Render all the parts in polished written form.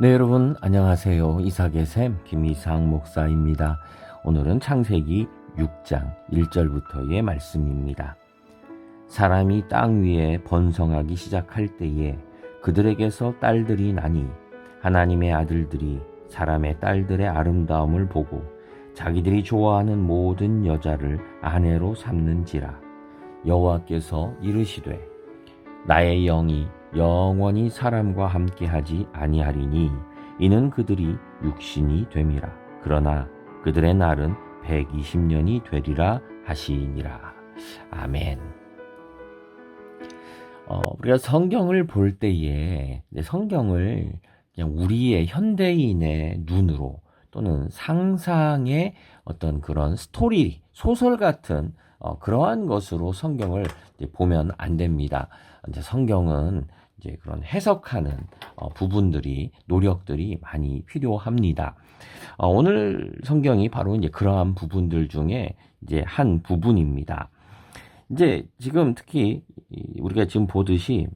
네, 여러분 안녕하세요. 이삭의 샘 김이삭 목사입니다. 오늘은 창세기 6장 1절부터의 말씀입니다. 사람이 땅 위에 번성하기 시작할 때에 그들에게서 딸들이 나니 하나님의 아들들이 사람의 딸들의 아름다움을 보고 자기들이 좋아하는 모든 여자를 아내로 삼는지라. 여호와께서 이르시되 나의 영이 영원히 사람과 함께하지 아니하리니 이는 그들이 육신이 됨이라. 그러나 그들의 날은 120년이 되리라 하시니라. 아멘. 우리가 성경을 볼 때에 성경을 그냥 우리의 현대인의 눈으로 또는 상상의 어떤 그런 스토리, 소설 같은 그러한 것으로 성경을 보면 안 됩니다. 이제 성경은 이제 그런 해석하는 부분들이 노력들이 많이 필요합니다. 오늘 성경이 바로 이제 그러한 부분들 중에 이제 한 부분입니다. 이제 지금 특히 우리가 지금 보듯이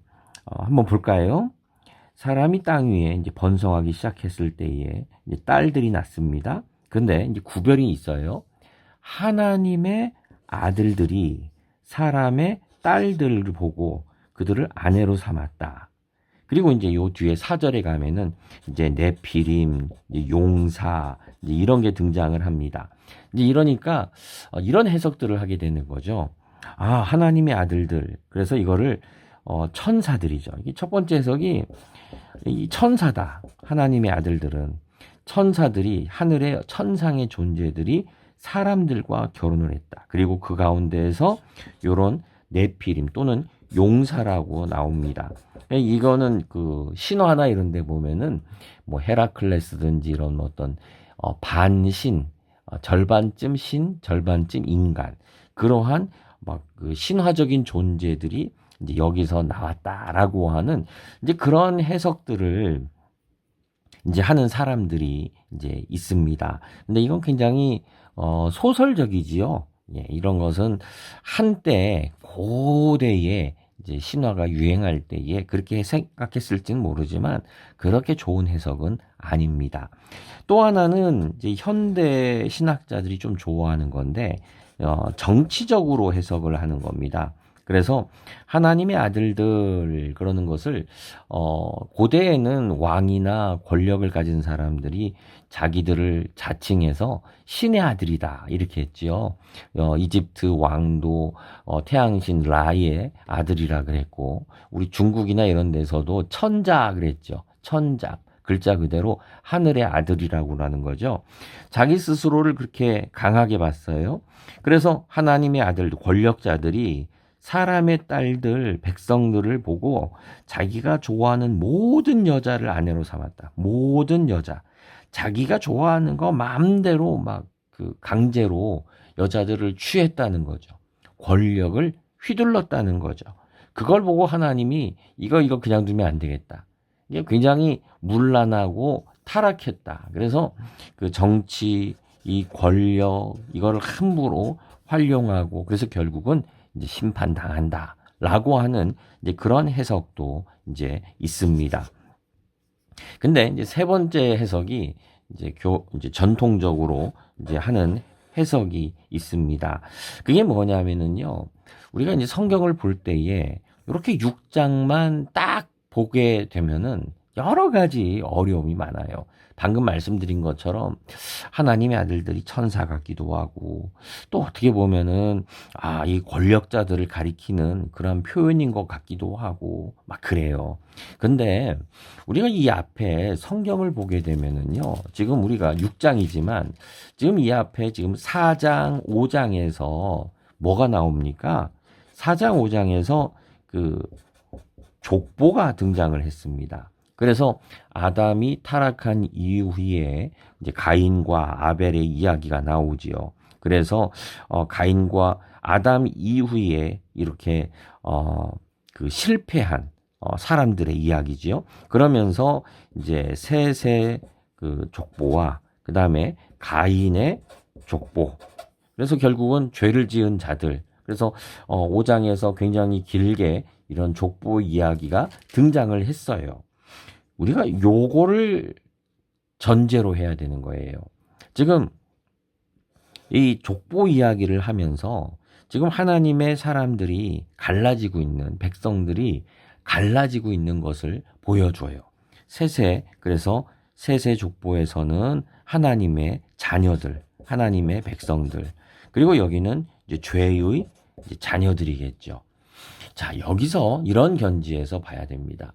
한번 볼까요? 사람이 땅 위에 이제 번성하기 시작했을 때에 이제 딸들이 낳습니다. 근데 이제 구별이 있어요. 하나님의 아들들이 사람의 딸들을 보고 그들을 아내로 삼았다. 그리고 이제 요 뒤에 4절에 가면은 이제 네피림, 이제 용사, 이제 이런 게 등장을 합니다. 이제 이러니까 이런 해석들을 하게 되는 거죠. 하나님의 아들들. 그래서 이거를 천사들이죠. 이게 첫 번째 해석이 이 천사다. 하나님의 아들들은 천사들이 하늘의 천상의 존재들이 사람들과 결혼을 했다. 그리고 그 가운데에서 요런 네피림 또는 용사라고 나옵니다. 이거는 그 신화나 이런 데 보면은 뭐 헤라클레스든지 이런 어떤 반신, 절반쯤 신, 절반쯤 인간, 그러한 막 그 신화적인 존재들이 이제 여기서 나왔다라고 하는 이제 그런 해석들을 이제 하는 사람들이 이제 있습니다. 근데 이건 굉장히 소설적이지요. 예, 이런 것은 한때 고대에 이제 신화가 유행할 때에 그렇게 생각했을지는 모르지만 그렇게 좋은 해석은 아닙니다. 또 하나는 이제 현대 신학자들이 좀 좋아하는 건데 정치적으로 해석을 하는 겁니다. 그래서 하나님의 아들들 그러는 것을 고대에는 왕이나 권력을 가진 사람들이 자기들을 자칭해서 신의 아들이다 이렇게 했지요. 이집트 왕도 태양신 라의 아들이라 그랬고 우리 중국이나 이런 데서도 천자 그랬죠. 천자. 글자 그대로 하늘의 아들이라고 하는 거죠. 자기 스스로를 그렇게 강하게 봤어요. 그래서 하나님의 아들, 권력자들이 사람의 딸들, 백성들을 보고 자기가 좋아하는 모든 여자를 아내로 삼았다. 모든 여자. 자기가 좋아하는 거 마음대로 막 그 강제로 여자들을 취했다는 거죠. 권력을 휘둘렀다는 거죠. 그걸 보고 하나님이 이거 그냥 두면 안 되겠다. 이게 굉장히 문란하고 타락했다. 그래서 그 정치, 이 권력, 이거를 함부로 활용하고 그래서 결국은 이제 심판당한다라고 하는 이제 그런 해석도 이제 있습니다. 근데 이제 세 번째 해석이 이제 전통적으로 이제 하는 해석이 있습니다. 그게 뭐냐면은요. 우리가 이제 성경을 볼 때에 이렇게 6장만 딱 보게 되면은 여러 가지 어려움이 많아요. 방금 말씀드린 것처럼 하나님의 아들들이 천사 같기도 하고 또 어떻게 보면은 이 권력자들을 가리키는 그런 표현인 것 같기도 하고 막 그래요. 근데 우리가 이 앞에 성경을 보게 되면은요. 지금 우리가 6장이지만 지금 이 앞에 지금 4장, 5장에서 뭐가 나옵니까? 4장, 5장에서 그 족보가 등장을 했습니다. 그래서 아담이 타락한 이후에 이제 가인과 아벨의 이야기가 나오지요. 그래서 가인과 아담 이후에 이렇게 그 실패한 사람들의 이야기지요. 그러면서 이제 셋의 그 족보와 그 다음에 가인의 족보. 그래서 결국은 죄를 지은 자들. 그래서 5장에서 굉장히 길게 이런 족보 이야기가 등장을 했어요. 우리가 요거를 전제로 해야 되는 거예요. 지금 이 족보 이야기를 하면서 지금 하나님의 사람들이 갈라지고 있는, 백성들이 갈라지고 있는 것을 보여줘요. 그래서 셋의 족보에서는 하나님의 자녀들, 하나님의 백성들, 그리고 여기는 이제 죄의 이제 자녀들이겠죠. 자, 여기서 이런 견지에서 봐야 됩니다.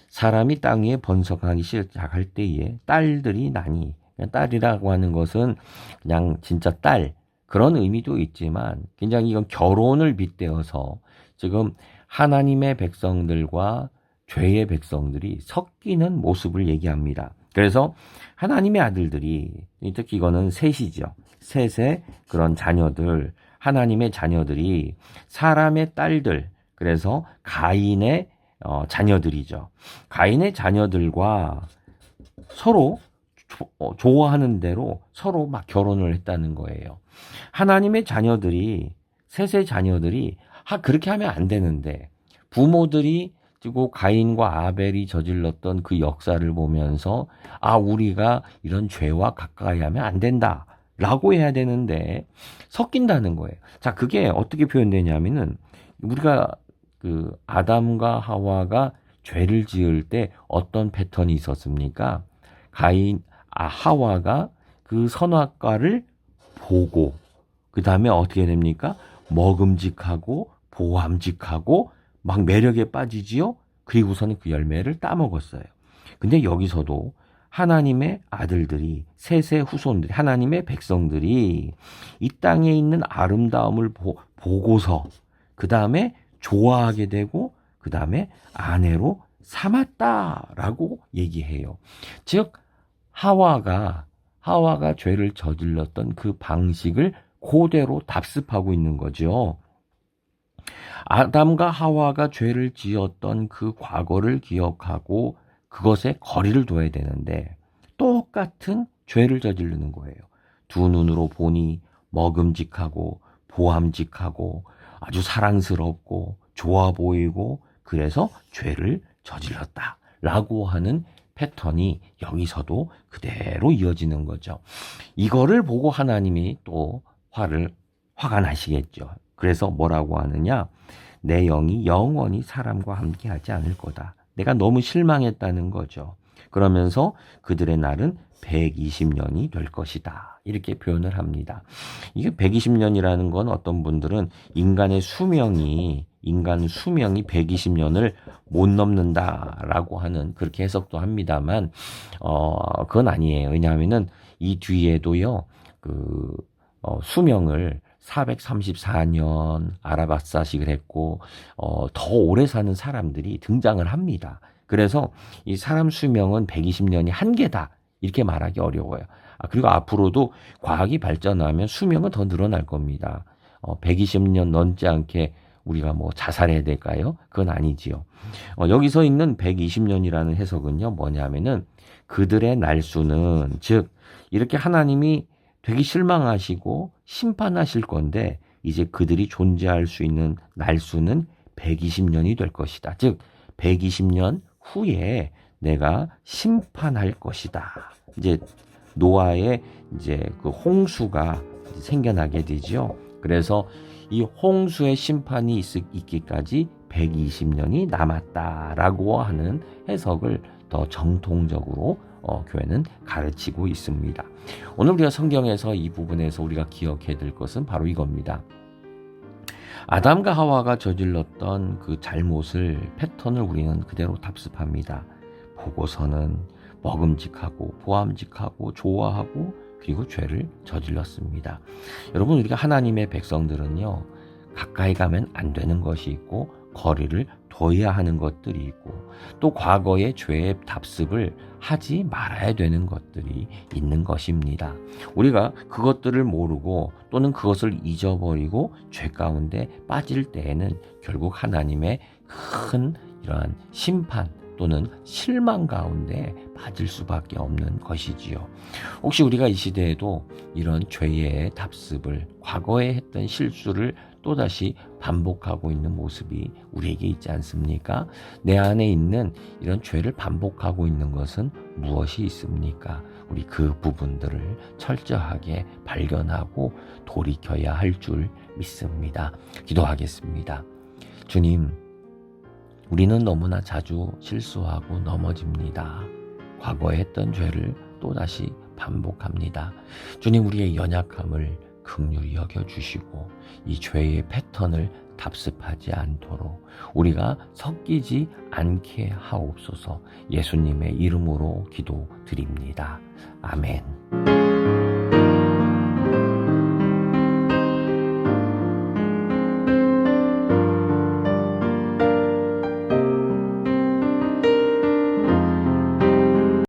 사람이 땅 위에 번성하기 시작할 때에 딸들이 나니, 딸이라고 하는 것은 그냥 진짜 딸, 그런 의미도 있지만 굉장히 이건 결혼을 빗대어서 지금 하나님의 백성들과 죄의 백성들이 섞이는 모습을 얘기합니다. 그래서 하나님의 아들들이, 특히 이거는 셋이죠. 셋의 그런 자녀들, 하나님의 자녀들이 사람의 딸들, 그래서 가인의 자녀들이죠. 가인의 자녀들과 서로 좋아하는 대로 서로 막 결혼을 했다는 거예요. 하나님의 자녀들이, 셋의 자녀들이 그렇게 하면 안 되는데 부모들이 그리고 가인과 아벨이 저질렀던 그 역사를 보면서 우리가 이런 죄와 가까이 하면 안 된다 라고 해야 되는데 섞인다는 거예요. 자, 그게 어떻게 표현되냐면은 우리가 그 아담과 하와가 죄를 지을 때 어떤 패턴이 있었습니까? 하와가 그 선악과를 보고 그 다음에 어떻게 됩니까? 먹음직하고 보암직하고 막 매력에 빠지지요. 그리고서는 그 열매를 따먹었어요. 근데 여기서도 하나님의 아들들이, 셋의 후손들이, 하나님의 백성들이 이 땅에 있는 아름다움을 보고서 그 다음에 좋아하게 되고 그 다음에 아내로 삼았다라고 얘기해요. 즉 하와가 죄를 저질렀던 그 방식을 그대로 답습하고 있는 거죠. 아담과 하와가 죄를 지었던 그 과거를 기억하고 그것에 거리를 둬야 되는데 똑같은 죄를 저지르는 거예요. 두 눈으로 보니 먹음직하고 보암직하고 아주 사랑스럽고 좋아 보이고 그래서 죄를 저질렀다라고 하는 패턴이 여기서도 그대로 이어지는 거죠. 이거를 보고 하나님이 또 화가 나시겠죠. 그래서 뭐라고 하느냐? 내 영이 영원히 사람과 함께 하지 않을 거다. 내가 너무 실망했다는 거죠. 그러면서 그들의 날은 120년이 될 것이다. 이렇게 표현을 합니다. 이게 120년이라는 건 어떤 분들은 인간 수명이 120년을 못 넘는다라고 하는 그렇게 해석도 합니다만, 그건 아니에요. 왜냐하면은 이 뒤에도요, 수명을 434년 아라바사식을 했고, 더 오래 사는 사람들이 등장을 합니다. 그래서 이 사람 수명은 120년이 한계다. 이렇게 말하기 어려워요. 그리고 앞으로도 과학이 발전하면 수명은 더 늘어날 겁니다. 120년 넘지 않게 우리가 뭐 자살해야 될까요? 그건 아니지요. 여기서 있는 120년이라는 해석은요, 뭐냐면은 그들의 날수는, 즉, 이렇게 하나님이 되게 실망하시고 심판하실 건데, 이제 그들이 존재할 수 있는 날수는 120년이 될 것이다. 즉, 120년 후에 내가 심판할 것이다. 이제 노아의 이제 그 홍수가 생겨나게 되죠. 그래서 이 홍수의 심판이 있기까지 120년이 남았다라고 하는 해석을 더 정통적으로 교회는 가르치고 있습니다. 오늘 우리가 성경에서 이 부분에서 우리가 기억해야 될 것은 바로 이겁니다. 아담과 하와가 저질렀던 그 잘못을, 패턴을 우리는 그대로 답습합니다. 보고서는 먹음직하고 보암직하고 좋아하고 그리고 죄를 저질렀습니다. 여러분, 우리가 하나님의 백성들은요, 가까이 가면 안 되는 것이 있고 거리를 둬야 하는 것들이 있고 또 과거의 죄의 답습을 하지 말아야 되는 것들이 있는 것입니다. 우리가 그것들을 모르고 또는 그것을 잊어버리고 죄 가운데 빠질 때에는 결국 하나님의 큰 이러한 심판 또는 실망 가운데 빠질 수밖에 없는 것이지요. 혹시 우리가 이 시대에도 이런 죄의 답습을, 과거에 했던 실수를 또다시 반복하고 있는 모습이 우리에게 있지 않습니까? 내 안에 있는 이런 죄를 반복하고 있는 것은 무엇이 있습니까? 우리 그 부분들을 철저하게 발견하고 돌이켜야 할 줄 믿습니다. 기도하겠습니다. 주님, 우리는 너무나 자주 실수하고 넘어집니다. 과거에 했던 죄를 또다시 반복합니다. 주님, 우리의 연약함을 긍휼히 여겨주시고 이 죄의 패턴을 답습하지 않도록 우리가 섞이지 않게 하옵소서. 예수님의 이름으로 기도드립니다. 아멘.